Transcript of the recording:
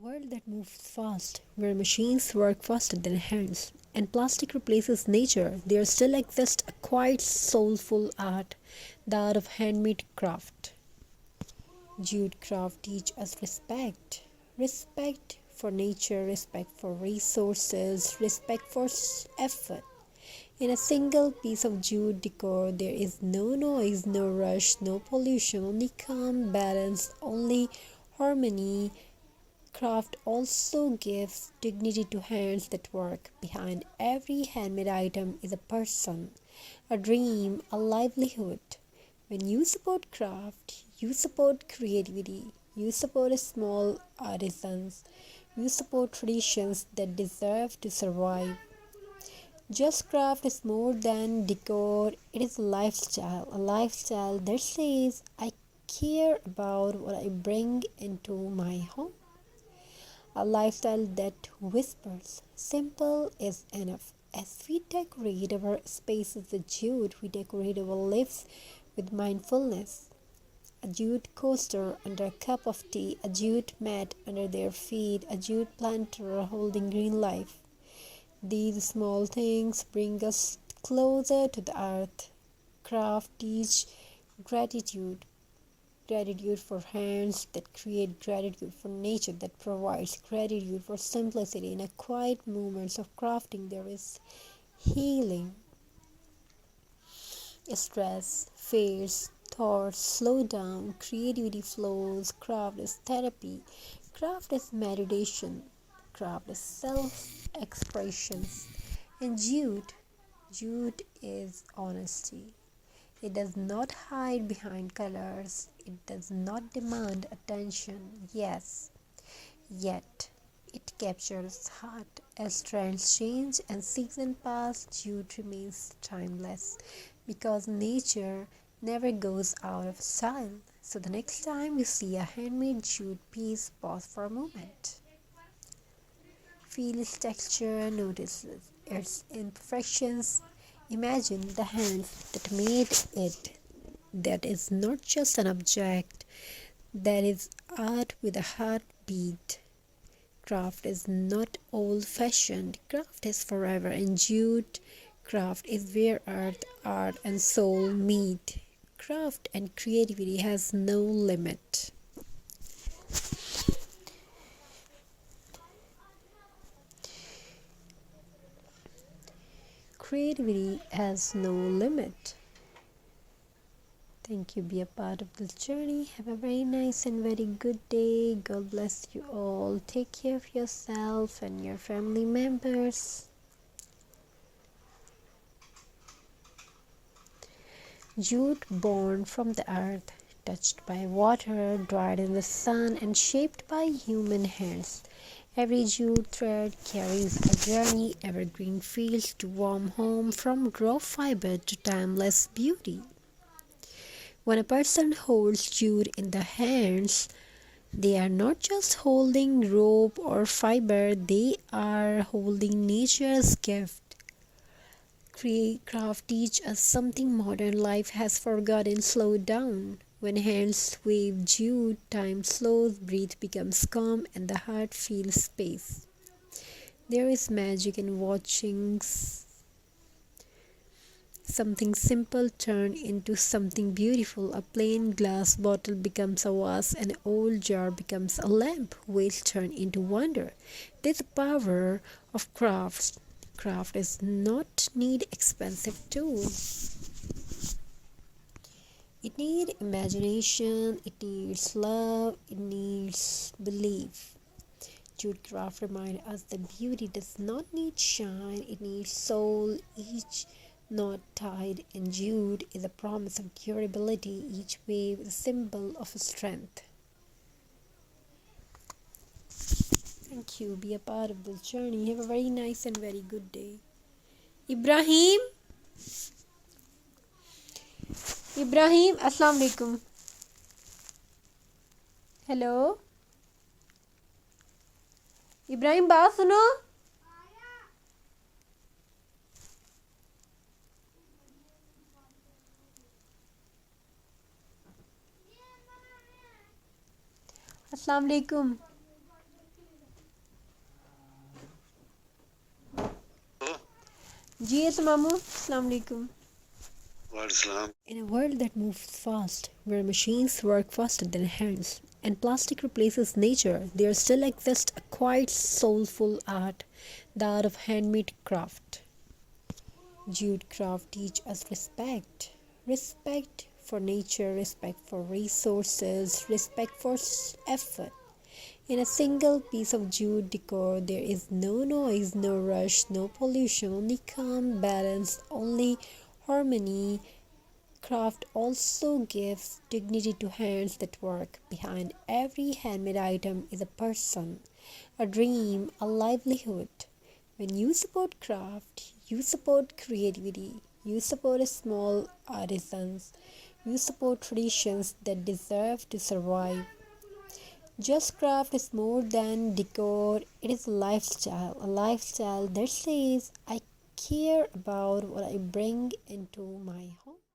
world that moves fast, where machines work faster than hands, and plastic replaces nature, there still exists a quiet, soulful art, the art of handmade craft. Jute craft teach us respect. Respect for nature, respect for resources, respect for effort. In a single piece of jute decor, there is no noise, no rush, no pollution, only calm, balance, only harmony. Craft also gives dignity to hands that work. Behind every handmade item is a person, a dream, a livelihood. When you support craft, you support creativity, you support small artisans, you support traditions that deserve to survive. Just craft is more than decor, it is a lifestyle that says, I care about what I bring into my home. A lifestyle that whispers, simple is enough. As we decorate our spaces with jute, we decorate our lives with mindfulness. A jute coaster under a cup of tea, a jute mat under their feet, a jute planter holding green life. These small things bring us closer to the earth. Craft teach gratitude. Gratitude for hands that create, gratitude for nature that provides, gratitude for simplicity. In a quiet moments of crafting, there is healing. Stress fades, thoughts slow down, creativity flows. Craft is therapy, craft is meditation, craft is self-expression. And jute is honesty. It does not hide behind colors. It does not demand attention. Yes, yet it captures heart. As trends change and seasons pass, jute remains timeless because nature never goes out of style. So the next time you see a handmade jute piece, pause for a moment. Feel its texture, notice its imperfections. Imagine the hands that made it. That is not just an object, that is art with a heartbeat. Craft is not old fashioned, craft is forever, and jute craft is where art, and soul meet. Craft and creativity has no limit. Creativity has no limit. Thank you. Be a part of this journey. Have a very nice and very good day. God bless you all. Take care of yourself and your family members. Jute born from the earth, touched by water, dried in the sun, and shaped by human hands. Every jute thread carries a journey, evergreen fields to warm home, from raw fiber to timeless beauty. When a person holds jute in the hands, they are not just holding rope or fiber, they are holding nature's gift. Craft teach us something modern life has forgotten: slow down. When hands wave jute, time slows, breath becomes calm, and the heart feels space. There is magic in watching something simple turn into something beautiful. A plain glass bottle becomes a vase, an old jar becomes a lamp, waste turn into wonder. This power of crafts. Craft does not need expensive tools. It needs imagination, it needs love, it needs belief. Jute craft reminds us that beauty does not need shine, it needs soul. Each knot tied in jute is a promise of durability, each wave is a symbol of strength. Thank you. Be a part of this journey. Have a very nice and very good day. Ibrahim, Assalamu alaikum. Hello. Ibrahim, बात सुनो. Assalamu alaikum. जी मामू अस्सलाम वालेकुम. Islam. In a world that moves fast, where machines work faster than hands, and plastic replaces nature, there still exists a quiet, soulful art, the art of handmade craft. Jute craft teach us respect. Respect for nature, respect for resources, respect for effort. In a single piece of jute decor, there is no noise, no rush, no pollution, only calm, balance, only harmony. Craft also gives dignity to hands that work. Behind every handmade item is a person, a dream, a livelihood. When you support craft, you support creativity, you support small artisans, you support traditions that deserve to survive. Just craft is more than decor, it is a lifestyle that says, I care about what I bring into my home.